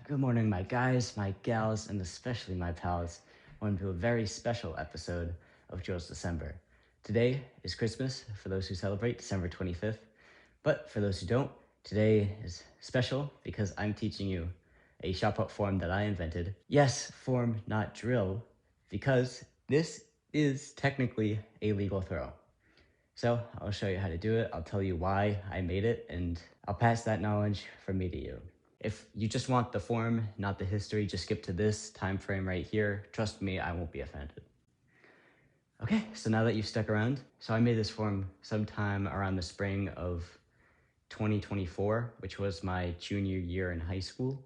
Good morning, my guys, my gals, and especially my pals. Welcome to a very special episode of Joe's December. Today is Christmas for those who celebrate December 25th, but for those who don't, today is special because I'm teaching you a shot put form that I invented. Yes, form, not drill, because this is technically a legal throw. So I'll show you how to do it, I'll tell you why I made it, and I'll pass that knowledge from me to you. If you just want the form, not the history, just skip to this time frame right here. Trust me, I won't be offended. Okay, so now that you've stuck around, so I made this form sometime around the spring of 2024, which was my junior year in high school.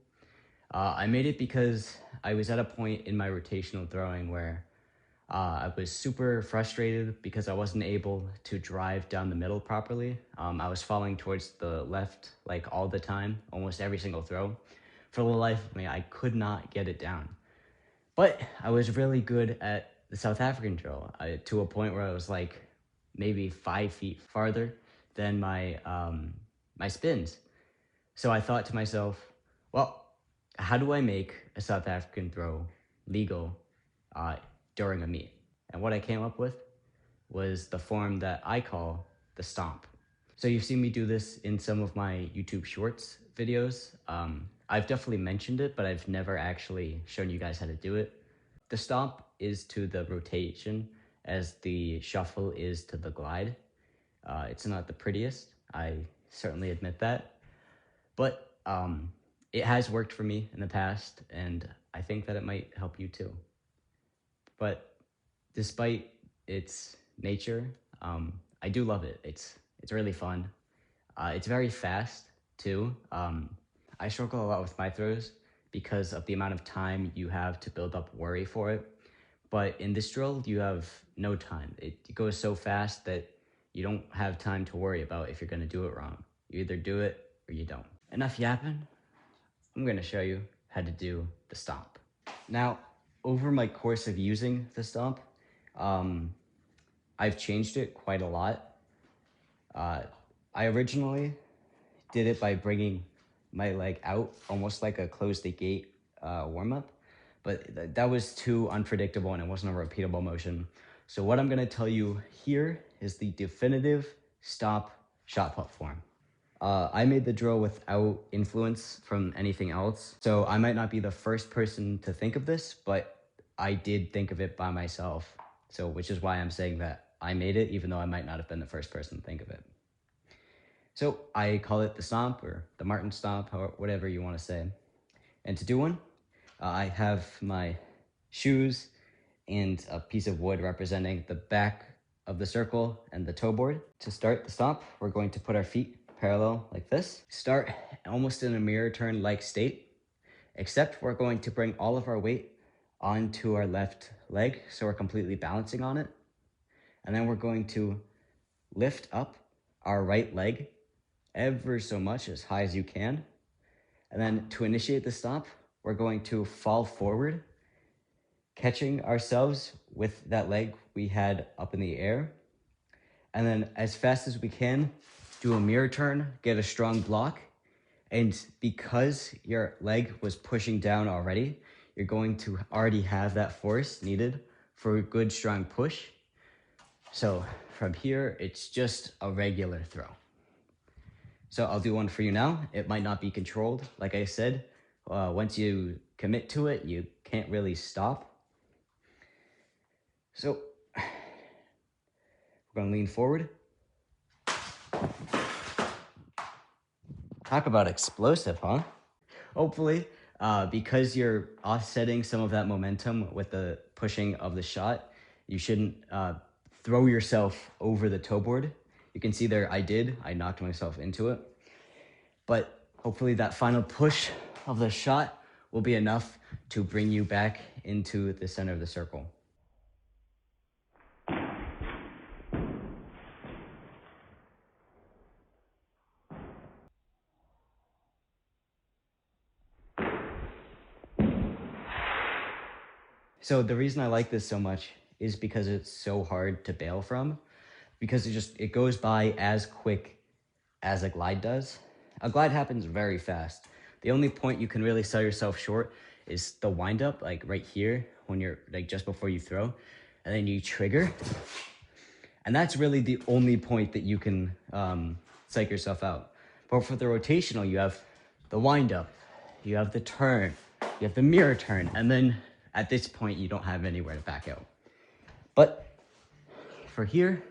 I made it because I was at a point in my rotational throwing where I was super frustrated because I wasn't able to drive down the middle properly. I was falling towards the left like all the time, almost every single throw. For the life of me, I could not get it down. But I was really good at the South African drill to a point where I was like maybe 5 feet farther than my spins. So I thought to myself, well, how do I make a South African throw legal during a meet? And what I came up with was the form that I call the stomp. So you've seen me do this in some of my YouTube Shorts videos. I've definitely mentioned it, but I've never actually shown you guys how to do it. The stomp is to the rotation as the shuffle is to the glide. It's not the prettiest, I certainly admit that, but it has worked for me in the past, and I think that it might help you too. But despite its nature, I do love it. It's really fun. It's very fast too. I struggle a lot with my throws because of the amount of time you have to build up worry for it. But in this drill, you have no time. It goes so fast that you don't have time to worry about if you're gonna do it wrong. You either do it or you don't. Enough yapping. I'm gonna show you how to do the stomp. Now, over my course of using the stomp, I've changed it quite a lot. I originally did it by bringing my leg out, almost like a close the gate warm-up, but that was too unpredictable and it wasn't a repeatable motion. So what I'm gonna tell you here is the definitive Stomp Shotput form. I made the drill without influence from anything else, so I might not be the first person to think of this, but I did think of it by myself, so which is why I'm saying that I made it, even though I might not have been the first person to think of it. So I call it the stomp or the Martin stomp, or whatever you want to say. And to do one, I have my shoes and a piece of wood representing the back of the circle and the toe board. To start the stomp, we're going to put our feet parallel like this. Start almost in a mirror turn like state, except we're going to bring all of our weight onto our left leg, so we're completely balancing on it. And then we're going to lift up our right leg ever so much, as high as you can. And then to initiate the stomp, we're going to fall forward, catching ourselves with that leg we had up in the air. And then as fast as we can, do a mirror turn, get a strong block. And because your leg was pushing down already, you're going to already have that force needed for a good strong push. So from here, it's just a regular throw. So I'll do one for you now. It might not be controlled. Like I said, once you commit to it, you can't really stop. So we're gonna lean forward. Talk about explosive, huh? Hopefully, because you're offsetting some of that momentum with the pushing of the shot, you shouldn't throw yourself over the toe board. You can see there I knocked myself into it. But hopefully that final push of the shot will be enough to bring you back into the center of the circle. So the reason I like this so much is because it's so hard to bail from, because it goes by as quick as a glide does. A glide happens very fast, The only point you can really sell yourself short is the windup, like right here when you're like just before you throw, and then you trigger. And that's really the only point that you can psych yourself out. But for the rotational, you have the windup, you have the turn, you have the mirror turn, and then at this point, you don't have anywhere to back out. But for here,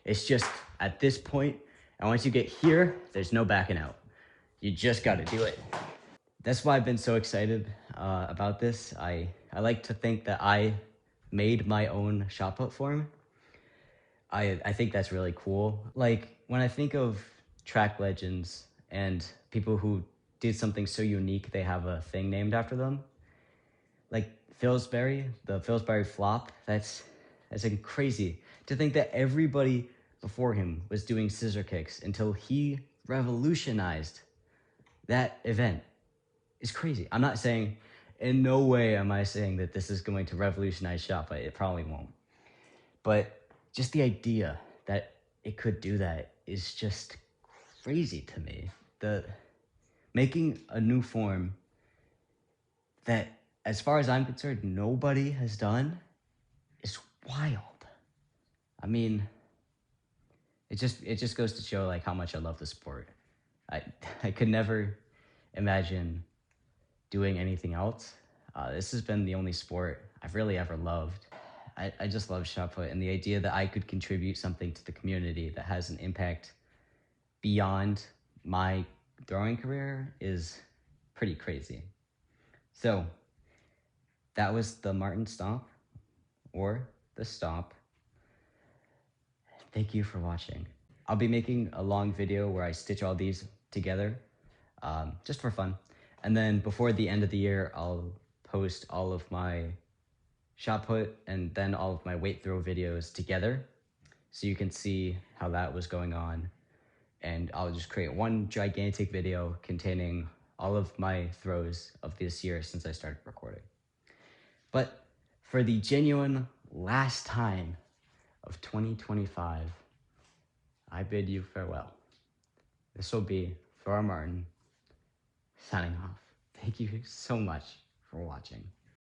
it's just at this point, and once you get here, there's no backing out. You just got to do it. That's why I've been so excited about this. I like to think that I made my own shot put form. I think that's really cool. Like when I think of track legends and people who did something so unique, they have a thing named after them. Like Pillsbury, the Pillsbury flop. That's crazy to think that everybody before him was doing scissor kicks until he revolutionized that event. It's crazy. I'm not saying, in no way am I saying that this is going to revolutionize shot put. It probably won't. But just the idea that it could do that is just crazy to me. The making a new form that, as far as I'm concerned, nobody has done is wild. I mean, it just goes to show like how much I love the sport. I I could never imagine doing anything else. This has been the only sport I've really ever loved. I just love shot put, and the idea that I could contribute something to the community that has an impact beyond my throwing career is pretty crazy. So that was the Martin Stomp, or the Stomp. Thank you for watching. I'll be making a long video where I stitch all these together, just for fun. And then before the end of the year, I'll post all of my shot put and then all of my weight throw videos together, so you can see how that was going on. And I'll just create one gigantic video containing all of my throws of this year since I started recording. But for the genuine last time of 2025, I bid you farewell. This will be Thor Martin signing off. Thank you so much for watching.